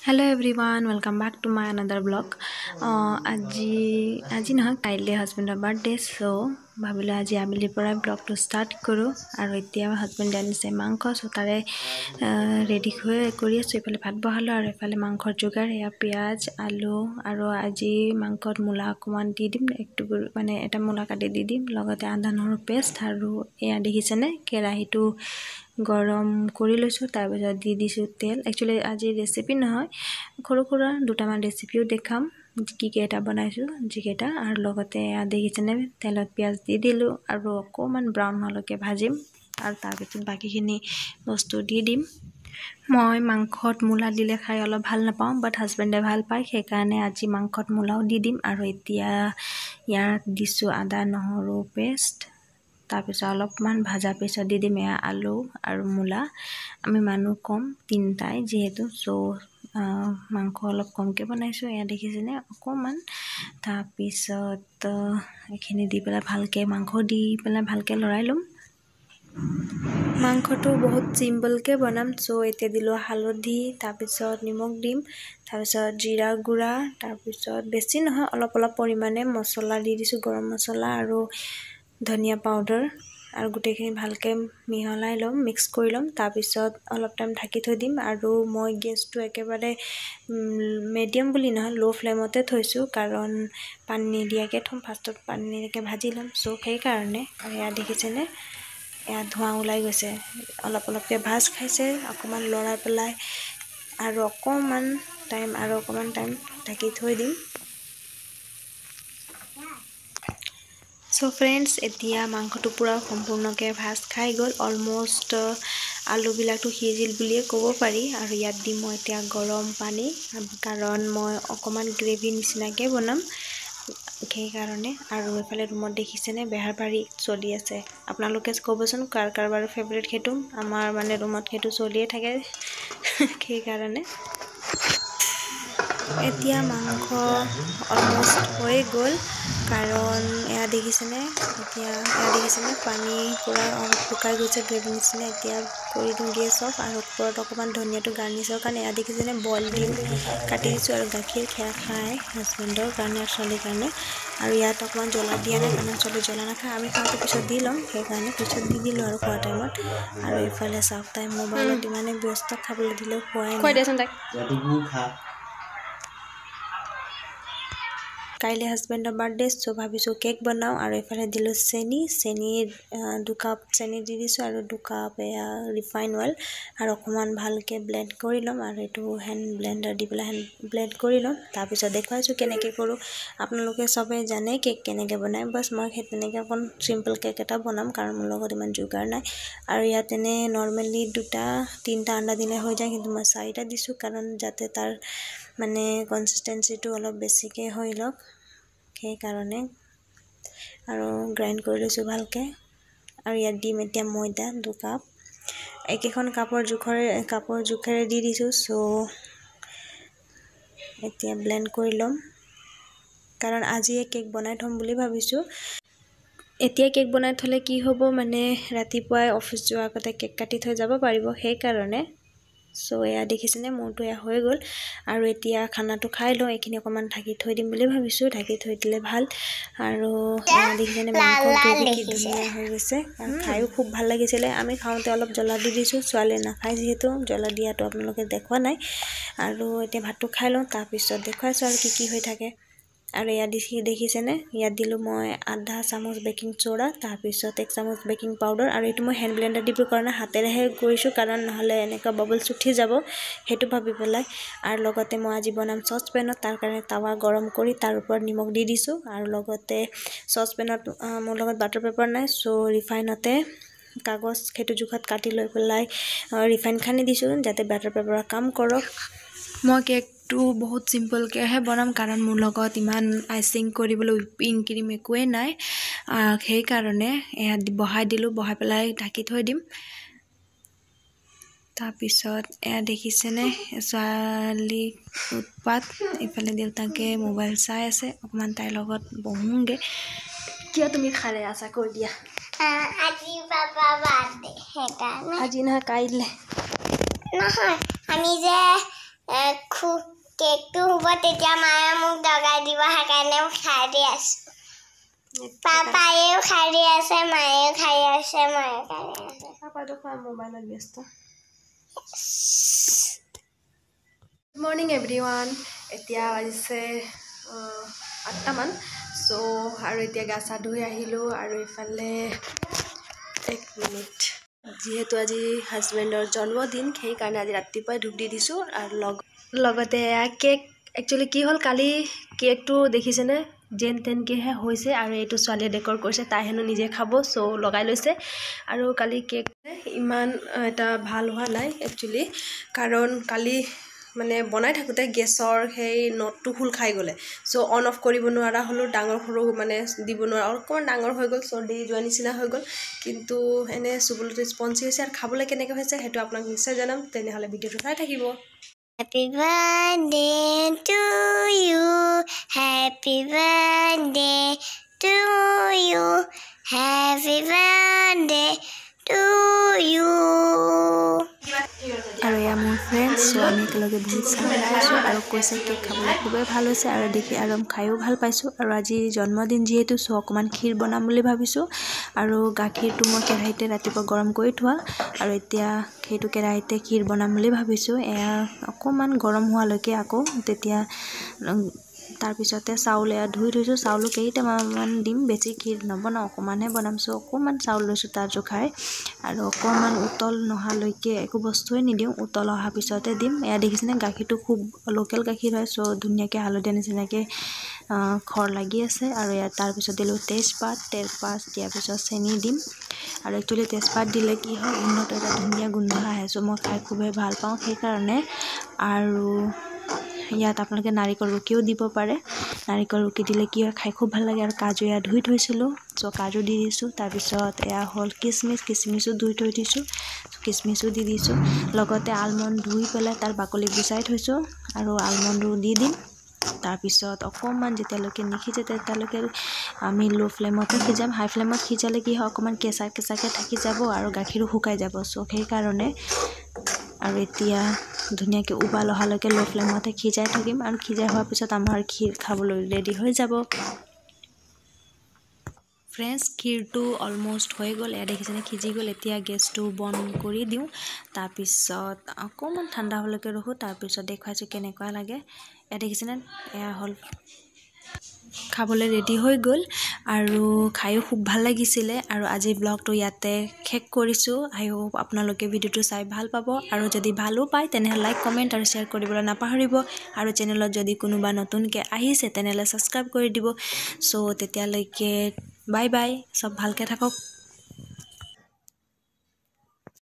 Hello everyone, welcome back to my another vlog. আজি নহয় কাইলে হাজবেণ্ডৰ বাৰ্থডে সো ভাবিলো আজি আবেলিৰ পৰা ব্লগটো ষ্টাৰ্ট কৰো আৰু এতিয়া হাজবেণ্ড আনিছে মাংস সো তাৰে ৰেডি কৰি আছো ইফালে ভাত বহালো আৰু ইফালে মাংসৰ যোগাৰ এয়া পিয়াজ আলু আৰু আজি মাংসত মূলা অকমান দি দিম একটু মানে এটা মূলা কাটি দি দিম লগতে আদা নহৰু পেষ্ট আৰু এয়া দেখিছেনে কেৰাহীটো গৰম কৰি লৈছো তাৰ পিছত দি দিছো তেল একচুয়ালি আজি ৰেচিপি নহয় খৰুখৰা দুটামান ৰেচিপিও দেখাম কি এটা বনাইছো জিকেটা আৰু লগতে দেখিছেনে তেলত পিয়াজ দি দিলো আৰু অকমান ব্ৰাউন হলকে ভাজিম আৰু তাৰ পিছত বাকিখিনি বস্তু দি দিম মই মাংসত মূলা দিলে খাই অলপ ভাল নাপাওঁ বাট হাজবেণ্ডে ভাল পায় সেই কাৰণে আজি মাংসত মূলাও দি দিম আৰু এতিয়া ইয়াত দিছো আদা নহৰু পেষ্ট তাৰপিছত অলপমান ভাজা পিছত দি দিম আলু আৰু মূলা আমি মানুহ কম তিনটাই যেহেতু সো মাংস অলপ কমকে বনাইছো এয়া দেখিছেনে অকমান তাৰপিছত এখিনি দি পেলাই ভালকে মাংস দি পেলাই ভালকে লৰাই লম মাংসটো বহুত সিম্পল কে বনাম সো এতিয়া দিলো হালধি তাৰপিছত নিমখ দিম তাৰপিছত জিৰা গুড়া তাৰপিছত বেছি নহয় অলপ পৰিমাণে মছলা দি দিছো গৰম মছলা আৰু ধনিয়া পাউডাৰ আৰু গুটেখিনি ভালকে মিহলাই লম মিক্স কৰি লম তাৰ পিছত অলপ টাইম ঢাকি থৈ দিম আৰু মই গেছটো একেবাৰে মিডিয়াম বুলি নহয় লো ফ্লেমতে থৈছো কাৰণ পানী নিদিয়াকে থম ফাৰ্ষ্টত পানী নিদিয়াকে ভাজি লম সো সেই কাৰণে এয়া দেখিছেনে এয়া ধোঁৱা ওলাই গৈছে অলপকে ভাজ খাইছে অকমান লৰাই পেলাই আৰু অকমান টাইম ঢাকি থৈ দিম So friends এতিয়া মাংসটো পুৰা সম্পূৰ্ণকে ভাজ খাই গল অলমোস্ট আলু বিলাকটো সিজিল বুলিয়ে ক'ব পাৰি আৰু ইয়াত দিম মই এতিয়া গৰম পানী কাৰণ মই অকমান গ্ৰেভি নিচিনাকে বনাম সেই কাৰণে আৰু এফালে ৰুমত দেখিছেনে বেহাৰ পাৰি চলি আছে আপোনালোকে ক'বচোন কাৰ বাৰু ফেভাৰিট হেতু আমাৰ মানে ৰুমত হেতু চলিয়ে থাকে সেই কাৰণে এতিয়া মাংস অলমোস্ট হৈ গল কাৰণ এয়া দেখিছেনে পানী পুৰা শুকাই গৈছে গ্ৰেভি নিচিনা এতিয়া কৰি দিম গেছ অফ আৰু ওপৰত অকমান ধনিয়াটো গাৰ্নিছৰ কাৰণে এয়া দেখিছেনে বইল ডিম কাটি দিছো আৰু গাখীৰ খেয়া খাই হাজবেণ্ডৰ কাৰণে আৰু ছোৱালীৰ কাৰণে আৰু ইয়াত অকমান জ্বলা দিয়া নাই কাৰণ ছোৱালী জ্বলা নাখায় আমি খাওঁতে পিছত দি লম সেই কাৰণে পিছত দি দিলো আৰু খোৱা টাইমত আৰু ইফালে চাওক তাই মোবাইলত ইমানে ব্যস্ত খাবলৈ দিলেও খোৱাই নাই কাইলে হাজবেণ্ডৰ বাৰ্থডে সো ভাবিছো কেক বনাও আৰু এফালে দিলো চেনি 2 কাপ চেনি দি দিছো আৰু 2 কাপ ৰিফাইন অইল আৰু অকমান ভালকে ব্লেন্ড কৰি লম আৰু এটো হ্যান্ড ব্লেন্ডাৰ দি পেলাই ব্লেন্ড কৰি লম তাৰ পিছত দেখাইছো কেনেকৈ কৰো আপোনালোকে সবে জানে কেক কেনেকৈ বনায় বাস মই হেতেনেকৈ অকন সিম্পল কেক এটা বনাম কাৰণ মোৰ লগত ইমান যোগাৰ নাই আৰু ইয়াত এনে নৰমালি 2-3টা আন্ডা দিলে হৈ যায় কিন্তু মই 4টা দিছো কাৰণ যাতে তাৰ মানে কনসিস্টেন্সিটো অলপ বেছিকে হৈ লক সেই কাৰণে আৰু গ্ৰাইন্ড কৰি লৈছো ভালকে আৰু ইয়াত দিম এতিয়া ময়দা 2 কাপ একেখন কাপৰ জোখৰে দি দিছো সো এতিয়া ব্লেন্ড কৰি লম কাৰণ আজি কেক বনাই থম বুলি ভাবিছো এতিয়া কেক বনাই থলে কি হ'ব মানে ৰাতিপুৱাই অফিস যোৱাৰ আগতে কেক কাটি থৈ যাব পাৰিব সেই কাৰণে সো এয়া দেখিছেনে মোৰটো হৈ গল আৰু এতিয়া খানাটো খাই লও এখিনি অকমান ঢাকি থৈ দিম বুলি ভাবিছো ঢাকি থৈ দিলে ভাল আৰু দেখিছেনে মাংস গ্ৰেভি কি ধুনীয়া হৈ গৈছে আৰু খাইও খুব ভাল লাগিছিলে আমি খাওঁতে অলপ জ্বলা দি দিছো ছোৱালী নাখায় যেহেতু জ্বলা দিয়াটো আপোনালোকে দেখুৱা নাই আৰু এতিয়া ভাতটো খাই লওঁ তাৰ পিছত দেখুৱাইছো আৰু কি হৈ থাকে আৰু ইয়াত দেখিছেনে ইয়াত দিলো মই আধা চামুচ বেকিং সোডা তাৰ পিছত 1 চামুচ বেকিং পাউডাৰ আৰু এটো মই হ্যান্ড ব্লেন্ডাৰ দি কাৰণে হাতেৰেহে কৰিছো কাৰণ নহলে এনেকা বাবলছ উঠি যাব হেতু ভাবি পেলাই আৰু লগতে মই আজি বনাম সস পেনত তাৰ কাৰণে তাৱা গৰম কৰি তাৰ ওপৰত নিমখ দি দিছো আৰু লগতে সস পেনত মোৰ লগত বাটাৰ পেপাৰ নাই সো ৰিফাইনতে কাগজ হেতু জুখত কাটি লৈ পেলাই ৰিফাইন খানি দিছো যাতে বাটাৰ পেপাৰৰ কাম কৰক মই কেকটো বহুত সিম্পল কে হে বনাম কাৰণ মোৰ লগত ইমান আইসিং কৰিবলৈ হুইপিং ক্ৰীম একোৱে নাই সেই কাৰণে এয়া বহাই দিলো বহাই পেলাই ঢাকি থৈ দিম তাৰ পিছত এয়া দেখিছেনে ছোৱালী উৎপাত ইফালে দেউতাকে মোবাইল চাই আছে অকমান তাই লগত বহুংগে কিয় তুমি খালে আছা কৈ দিয়া আজি পাপা বাৰ্থডে হেকানে আজি না কাইলে নহয় আমি যে কেকটো হ'ব তেতিয়া মায়ে মোক দগাই দিব সেইকাৰণে খাই দি আছোঁ পাপায়েও খাই দি আছে মায়েও খাই আছে ময়ে খাই আছে পাপাটো খোৱা মোবাইলত ব্যস্ত গুড মৰ্ণিং এভৰিৱান এতিয়া বাজিছে 8টামান চ' আৰু এতিয়া গা চা ধুই আহিলোঁ আৰু ইফালে 1 মিনিট যিহেতু আজি হাজবেণ্ডৰ জন্মদিন সেইকাৰণে আজি ৰাতিপুৱাই ধূপ দি দিছোঁ আৰু লগতে কেক একচুৱেলি কি হ'ল কালি কেকটো দেখিছেনে যেন তেনকৈহে হৈছে আৰু এইটো ছোৱালীয়ে ডেকৰ কৰিছে তাই হেনো নিজে খাব চ' লগাই লৈছে আৰু কালি কেক ইমান এটা ভাল হোৱা নাই একচুৱেলি কাৰণ কালি মানে বনাই থাকোঁতে গেছৰ সেই নটটো খোল খাই গ'লে চ' অন অফ কৰিব নোৱাৰা হ'লোঁ ডাঙৰ সৰু মানে দিব নোৱাৰা অকণমান ডাঙৰ হৈ গ'ল চ' দেৰি যোৱা নিচিনা হৈ গ'ল কিন্তু এনে চুবলৈতো স্পঞ্জি হৈছে আৰু খাবলৈ কেনেকৈ হৈছে সেইটো আপোনাক নিশ্চয় জনাম তেনেহ'লে ভিডিঅ'টো চাই থাকিব Happy birthday to you Happy birthday to you Happy birthday to you আৰু এয়া মোৰ ফ্ৰেণ্ডছ চ' আমি একেলগে বহুত চাহ খাই আছোঁ আৰু কৈছে কেক খাবলৈ খুবেই ভাল হৈছে আৰু দেখি আৰু খায়ো ভাল পাইছোঁ আৰু আজি জন্মদিন যিহেতু চ' অকণমান ক্ষীৰ বনাম বুলি ভাবিছোঁ আৰু গাখীৰটো মই কেৰাহীতে ৰাতিপুৱা গৰম কৰি থোৱা আৰু এতিয়া সেইটো কেৰাহীতে ক্ষীৰ বনাম বুলি ভাবিছোঁ এয়া অকণমান গৰম হোৱালৈকে আকৌ তেতিয়া তাৰপিছতে চাউল এয়া ধুই থৈছোঁ চাউলো কেইটামান দিম বেছি ক্ষীৰ নবনাওঁ অকণমানহে বনাম চ' অকণমান চাউল লৈছোঁ তাৰ জোখাৰে আৰু অকণমান উতল নহালৈকে একো বস্তুৱে নিদিওঁ উতল অহাৰ পিছতে দিম এয়া দেখিছেনে গাখীৰটো খুব লোকেল গাখীৰ হয় চ' ধুনীয়াকৈ হালধীয়া নিচিনাকৈ খৰ লাগি আছে আৰু ইয়াত তাৰপিছত দিলোঁ তেজপাত দিয়াৰ পিছত চেনি দিম আৰু একচুৱেলি তেজপাত দিলে কি হয় গোন্ধটো এটা ধুনীয়া গোন্ধ আহে চ' মই খাই খুবেই ভাল পাওঁ সেইকাৰণে আৰু ইয়াত আপোনালোকে নাৰিকল ৰুকিও দিব পাৰে নাৰিকল ৰুকি দিলে কি হয় খাই খুব ভাল লাগে আৰু কাজু এয়া ধুই থৈছিলোঁ চ' কাজু দি দিছোঁ তাৰপিছত এয়া হ'ল কিচমিচো ধুই থৈ দিছোঁ কিচমিচো দি দিছোঁ লগতে আলমণ্ড ধুই পেলাই তাৰ বাকলি গুচাই থৈছোঁ আৰু আলমণ্ডো দি দিম তাৰপিছত অকণমান যেতিয়ালৈকে নিসিজে তেতিয়ালৈকে আমি ল' ফ্লেমতে সিজাম হাই ফ্লেমত সিজালে কি হয় অকণমান কেঁচাকৈ থাকি যাব আৰু গাখীৰো শুকাই যাব চ' সেইকাৰণে আৰু এতিয়া ধুনীয়াকৈ উবাল অহালৈকে ল' ফ্লেমতে সিজাই থাকিম আৰু সিজাই হোৱাৰ পিছত আমাৰ ক্ষীৰ খাবলৈ ৰেডি হৈ যাব ফ্ৰেণ্ডছ ক্ষীৰটো অলম'ষ্ট হৈ গ'ল এয়া দেখিছেনে সিজি গ'ল এতিয়া গেছটো বন্ধ কৰি দিওঁ তাৰপিছত অকণমান ঠাণ্ডা হ'লৈকে ৰখোঁ তাৰপিছত দেখুৱাইছোঁ কেনেকুৱা লাগে এয়া দেখিছেনে এয়া হ'ল খাবলৈ ৰেডি হৈ গ'ল আৰু খায়ো খুব ভাল লাগিছিলে আৰু আজি ব্লগটো ইয়াতে শেষ কৰিছোঁ আই হোপ আপোনালোকে ভিডিঅ'টো চাই ভাল পাব আৰু যদি ভালো পায় তেনেহ'লে লাইক কমেণ্ট আৰু শ্বেয়াৰ কৰিবলৈ নাপাহৰিব আৰু চেনেলত যদি কোনোবা নতুনকৈ আহিছে তেনেহ'লে ছাবস্ক্ৰাইব কৰি দিব চ' তেতিয়ালৈকে বাই বাই চব ভালকৈ থাকক